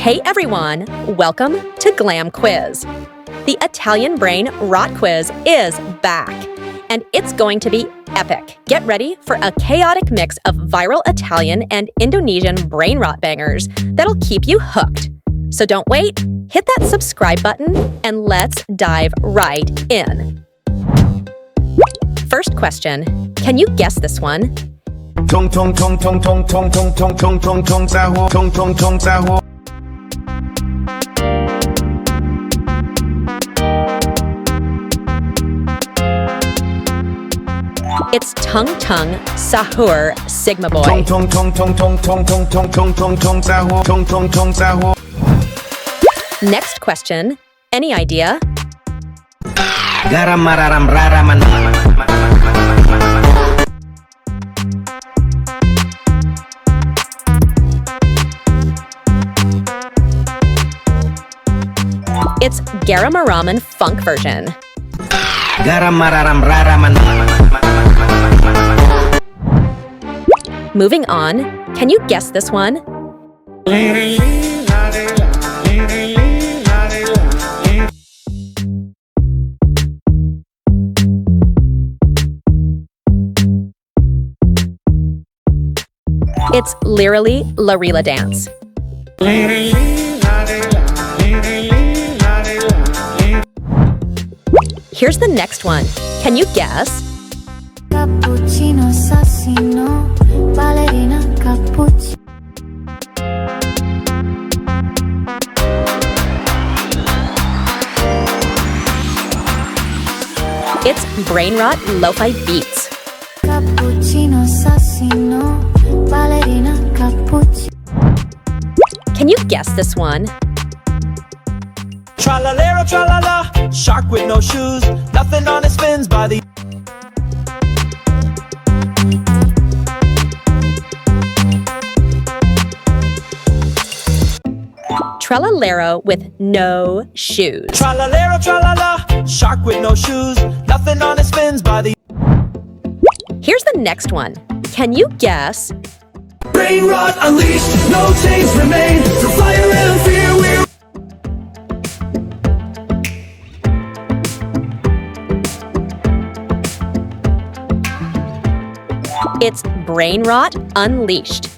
Hey everyone, welcome to GlamQuiz. The Italian Brain Rot Quiz is back, and it's going to be epic. Get ready for a chaotic mix of viral Italian and Indonesian brain rot bangers that'll keep you hooked. So don't wait, hit that subscribe button, and let's dive right in. First question, can you guess this one? Tung tung tung tung tung tung tung tung tung tung tung sahur, tung tung tung sahur. It's Tung Tung Sahur, Sigma Boy. Tung tung tung tung tung tung tung tung tung tung tung sahur, tung tung tung sahur. Next question, any idea? Garam mararam raraman. It's Garam Ramen Funk version. Garam mararam raraman. Moving on, can you guess this one? It's Literally Larila Dance. Here's the next one. Can you guess? Cappuccino assassino, ballerina cappuccino. It's Brain Rot Lo-Fi Beats. Cappuccino assassino, ballerina cappuccino. Can you guess this one? Tra-la-lero, tra-la-la, shark with no shoes, nothing on his fins by the... Trellalero with no shoes. Tra-la-lero, tra-la-la, shark with no shoes, nothing on his fins by the... Here's the next one. Can you guess? Brain rot unleashed, no chains remain, through fire and fear we're... It's Brain Rot Unleashed.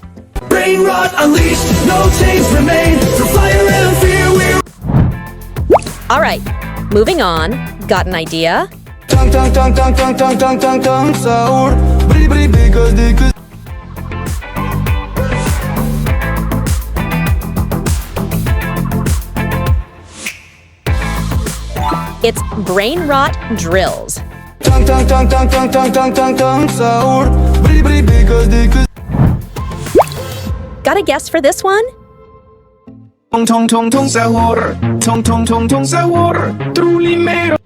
Brain rot unleashed, no chains remain, through fire and fear we're... All right, moving on. Got an idea? Tung tung tung tung tung tung tung tung tung sahur, bri bri because they could. It's Brain Rot Drills. Tung tung tung tung tung tung tung tung tung sahur, bri bri because they could. Got a guess for this one? Tung tung tung tung sahur, tung tung tung tung sahur, truly mero.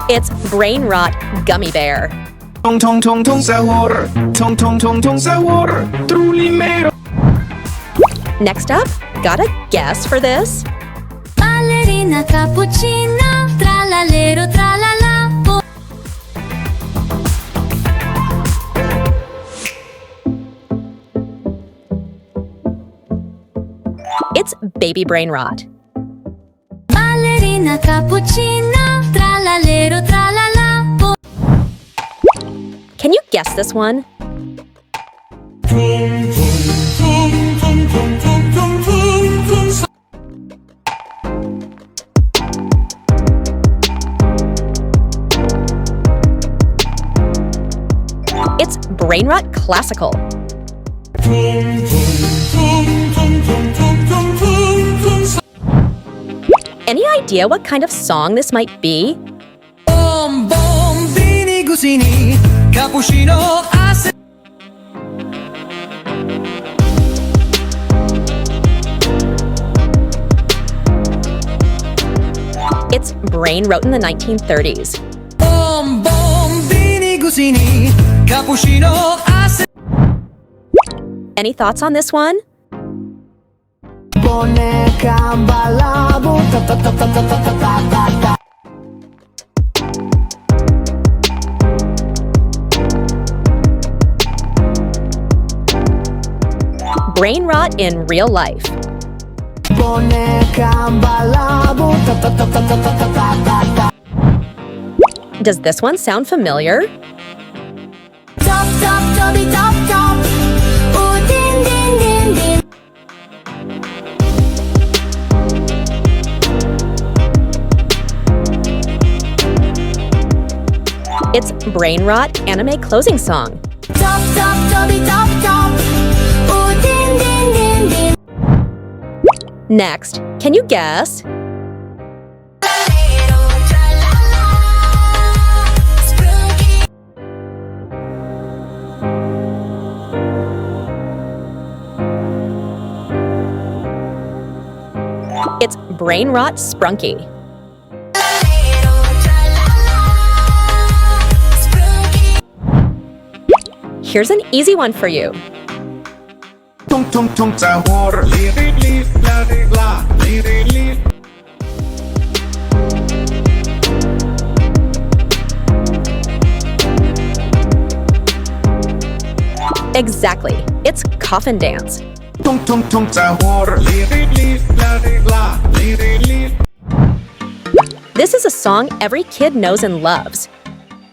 It's Brain Rot Gummy Bear. Tung tung tung tung sahur, tung tung tung tung sahur, truly mero. Next up, got a guess for this? Ballerina cappuccino, trallallero trallala. It's Baby Brain Rot. Ballerina cappuccino, trallallero trallala. Can you guess this one? It's Brain Rot Classical. Any idea what kind of song this might be? Bombini gusini, cappuccino asse... It's Brain Rot in the 1930s. Bombini gusini, cappuccino asse... Any thoughts on this one? Boneca balabo, ta ta ta ta ta ta ta ta ta. brain rot in real life. Boneka balabu ta ta ta ta ta ta ta ta ta. Does this one sound familiar? Top top toby top top. Ooh din din din din. It's brain rot anime closing song. Top top toby top top. Ooh din din din din. Next, can you guess? It's brain rot sprunky. Here's an easy one for you. Tung tung tung sahur. Li la la li. Exactly. It's coffin dance. Tung tung tung sahur. Li la li. This is a song every kid knows and loves.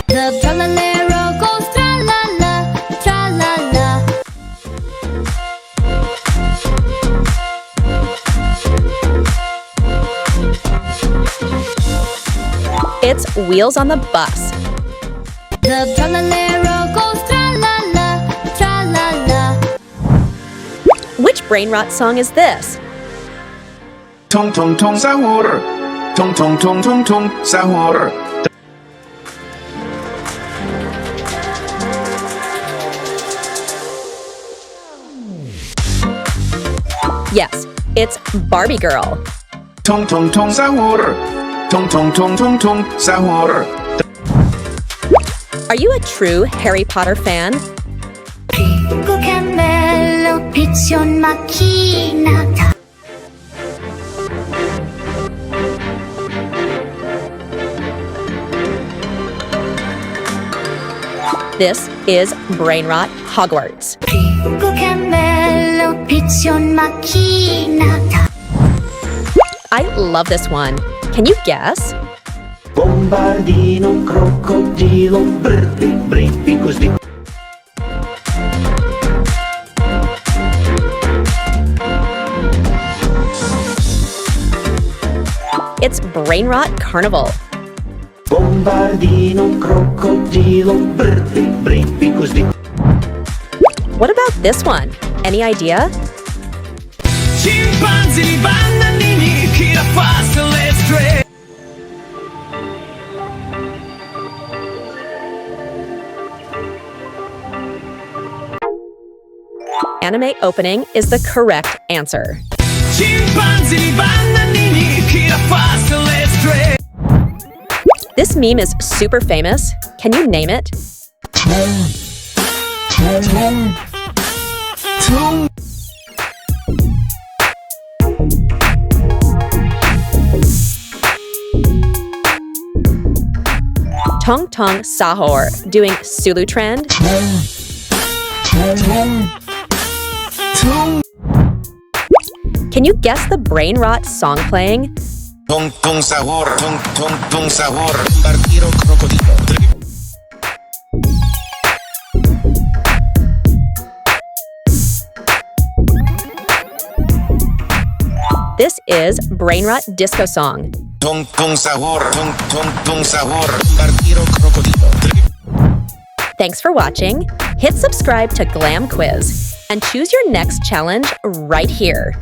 The tralalero goes tra-la-la, tra-la-la. It's Wheels on the Bus. The tralalero goes tra-la-la, tra-la-la. Which brain rot song is this? Tung tung tung sahur. Tung tung tung tung tung sahur. Yes, it's Barbie Girl. Tung tung tung sahur. Tung tung tung tung tung sahur. Are you a true Harry Potter fan? Pingu cammello, piccion macchinata. This is brain rot Hogwarts. Pingu cammello, piccion macchinata. I love this one. Can you guess? Bombardino, crocodilo, brippi così. It's brain rot Carnival. Bombardino, crocodilo, brippi così. What about this one? Any idea? Scimpanzini, bananini, giraffe, let's trade. Anime opening is the correct answer. Scimpanzini, bananini, giraffe, let's trade. This meme is super famous. Can you name it? Tung Tung Sahur doing Sulu trend. Can you guess the brain rot song playing? Tung tung sahur, tung tung tung sahur, bombardiro crocodilo. This is brain rot disco song. Tung tung sahur, tung tung tung sahur, bombardiro crocodilo. Thanks for watching. Hit subscribe to GlamQuiz and choose your next challenge right here.